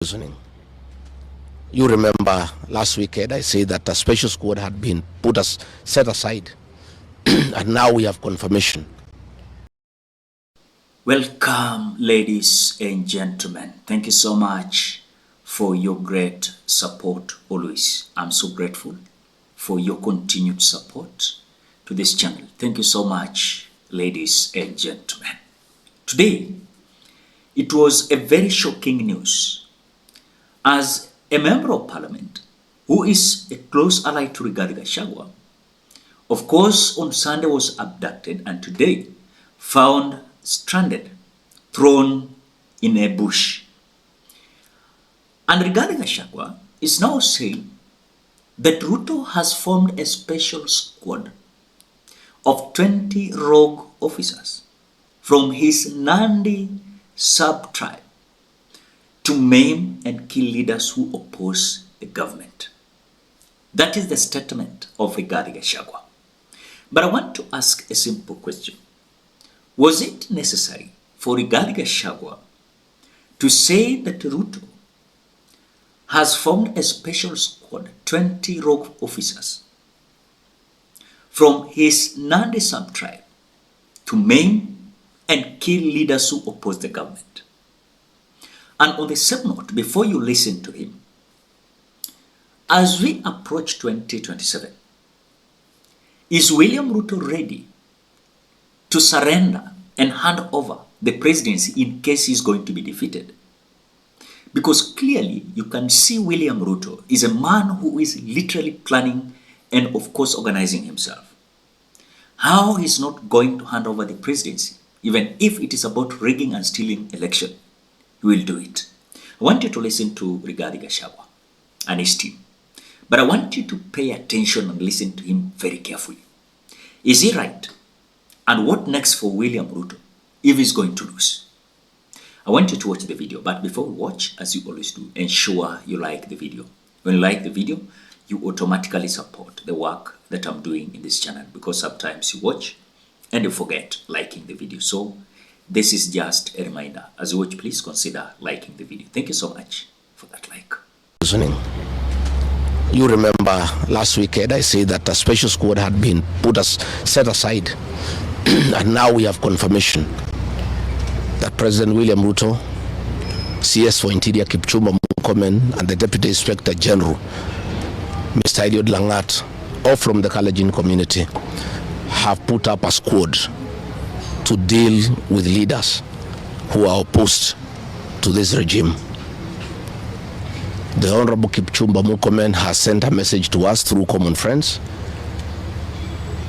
Listening. You remember last weekend I said that a special squad had been set aside and now we have confirmation. Welcome, ladies and gentlemen. Thank you so much for your great support always. I'm so grateful for your continued support to this channel. Thank you so much, ladies and gentlemen. Today, it was a very shocking news as a member of parliament who is a close ally to GACHAGUA, of course, on Sunday was abducted and today found stranded, thrown in a bush. And GACHAGUA is now saying that Ruto has formed a special squad of 20 rogue officers from his Nandi sub-tribe to maim and kill leaders who oppose the government. That is the statement of GACHAGUA. But I want to ask a simple question. Was it necessary for GACHAGUA to say that Ruto has formed a special squad, 20 rogue officers from his Nandi sub-tribe to maim and kill leaders who oppose the government? And on the same note, before you listen to him, as we approach 2027, is William Ruto ready to surrender and hand over the presidency in case he's going to be defeated? Because clearly you can see William Ruto is a man who is literally planning and of course organizing himself. How he's not going to hand over the presidency, even if it is about rigging and stealing election, he will do it. I want you to listen to GACHAGUA and his team. But I want you to pay attention and listen to him very carefully. Is he right? And what next for William Ruto if he's going to lose? I want you to watch the video. But before we watch, as you always do, ensure you like the video. When you like the video, you automatically support the work that I'm doing in this channel, because sometimes you watch and you forget liking the video. So this is just a reminder. As you watch, please consider liking the video. Thank you so much for that like. Listening. You remember last weekend I said that a special squad had been set aside and now we have confirmation that President William Ruto, CS for Interior Kipchumba Murkomen, and the Deputy Inspector General, Mr. Eliud Langat, all from the Kalenjin community, have put up a squad to deal with leaders who are opposed to this regime. The Honorable Kipchumba Murkomen has sent a message to us through common friends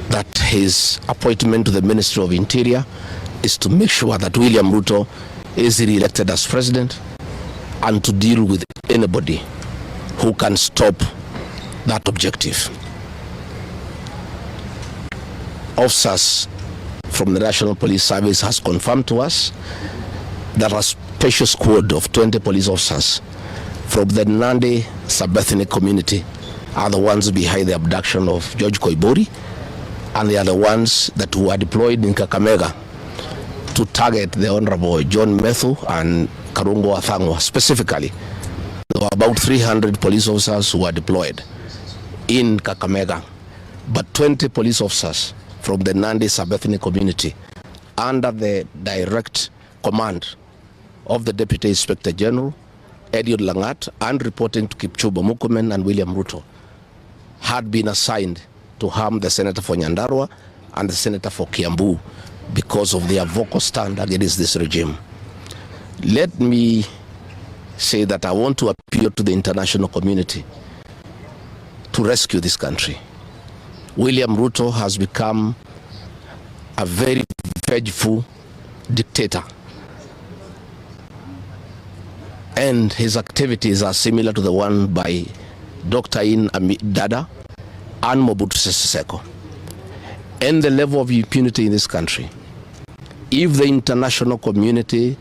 that his appointment to the Ministry of Interior is to make sure that William Ruto is re-elected as president and to deal with anybody who can stop that objective. Officers from the National Police Service has confirmed to us that a special squad of 20 police officers from the Nandi sub-ethnic community are the ones behind the abduction of George Koibori, and they are the ones that were deployed in Kakamega to target the Honorable John Methu and Karungo Athangwa specifically. There were about 300 police officers who were deployed in Kakamega, but 20 police officers from the Nandi sub-ethnic community under the direct command of the Deputy Inspector General, Eliud Langat, and reporting to Kipchumba Murkomen and William Ruto, had been assigned to harm the Senator for Nyandarua and the Senator for Kiambu because of their vocal stand against this regime. Let me say that I want to appeal to the international community to rescue this country. William Ruto has become a very vengeful dictator, and his activities are similar to the one by Dr. Amit Dada and Mobutu Sese Seko. And the level of impunity in this country, if the international community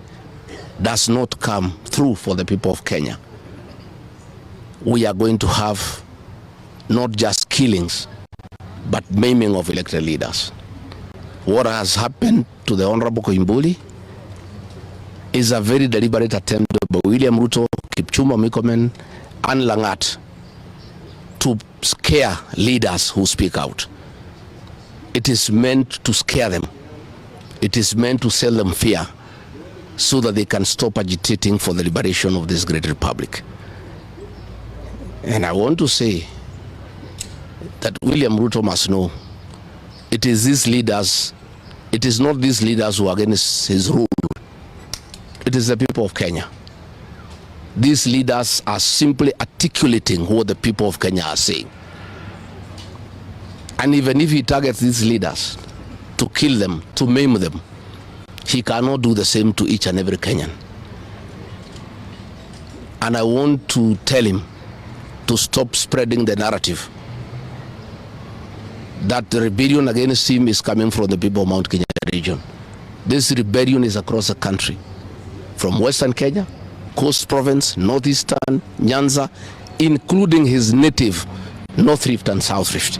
does not come through for the people of Kenya, we are going to have not just killings, but maiming of elected leaders. What has happened to the Honorable Koimbuli is a very deliberate attempt by William Ruto, Kipchumba Murkomen and Langat to scare leaders who speak out. It is meant to scare them. It is meant to sell them fear so that they can stop agitating for the liberation of this great republic. And I want to say that William Ruto must know it is these leaders, it is not these leaders who are against his rule. It is the people of Kenya. These leaders are simply articulating what the people of Kenya are saying. And even if he targets these leaders to kill them, to maim them, he cannot do the same to each and every Kenyan. And I want to tell him to stop spreading the narrative that the rebellion against him is coming from the people of Mount Kenya region. This rebellion is across the country, from Western Kenya, Coast Province, Northeastern, Nyanza, including his native North Rift and South Rift.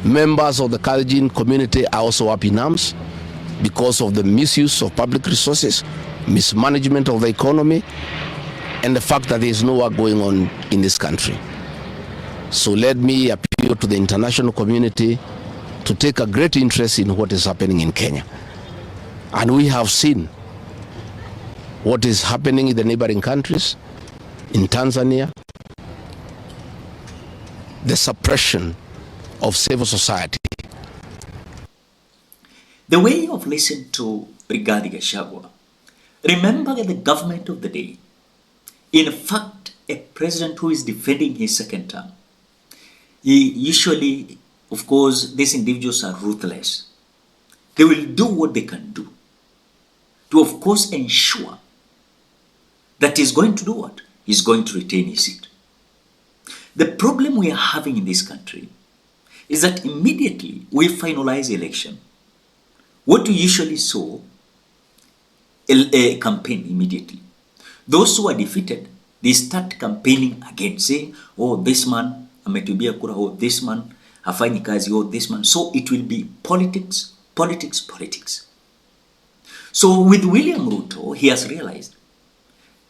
Members of the Kalenjin community are also up in arms because of the misuse of public resources, mismanagement of the economy, and the fact that there is no work going on in this country. So let me appeal to the international community to take a great interest in what is happening in Kenya. And we have seen what is happening in the neighboring countries, in Tanzania, the suppression of civil society. The way of listening to Rigathi Gachagua, remember the government of the day. In fact, a president who is defending his second term, he usually, of course, these individuals are ruthless. They will do what they can do to, of course, ensure that he's going to do what? He's going to retain his seat. The problem we are having in this country is that immediately we finalize the election, what we usually saw, a campaign immediately. Those who are defeated, they start campaigning again, saying, oh, this man ametubia kura, oh, this man hafanyi kazi, oh, this man. So it will be politics, politics, politics. So with William Ruto, he has realized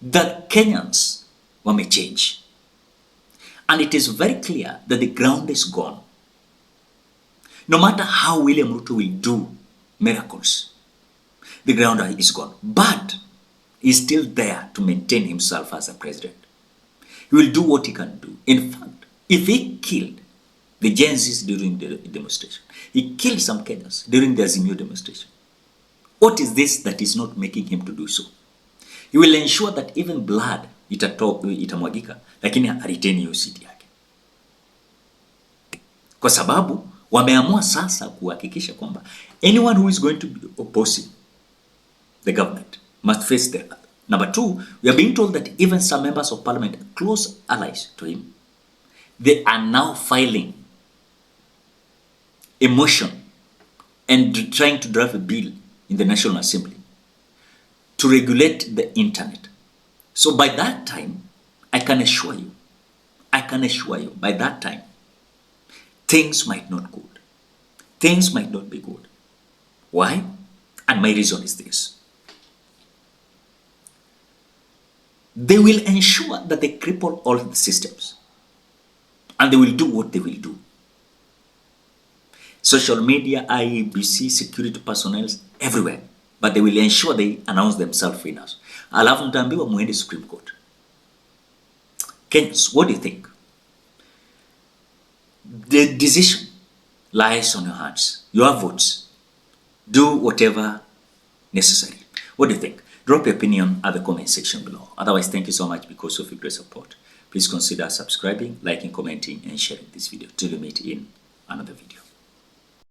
that Kenyans may change. And it is very clear that the ground is gone. No matter how William Ruto will do miracles, the ground is gone. But he's still there to maintain himself as a president. He will do what he can do. In fact, if he killed the Gen Zs during the demonstration, he killed some Kenyans during the Azimio demonstration, what is this that is not making him to do so? He will ensure that even blood itamwagika, lakini retain hiyo seat yake. Kwa sababu wameamua sasa kuhakikisha kwamba anyone who is going to be opposing the government must face the other. Number two, we are being told that even some members of parliament, close allies to him, they are now filing a motion and trying to draft a bill in the National Assembly to regulate the internet. So by that time, I can assure you, by that time, things might not good. Things might not be good. Why? And my reason is this. They will ensure that they cripple all the systems. And they will do what they will do. Social media, IEBC, security personnel, everywhere. But they will ensure they announce themselves winners. Alafu mtaambiwa muende Supreme Court. Kenyans, what do you think? The decision lies on your hands. Your votes. Do whatever necessary. What do you think? Drop your opinion at the comment section below. Otherwise, thank you so much because of your great support. Please consider subscribing, liking, commenting, and sharing this video till we meet in another video.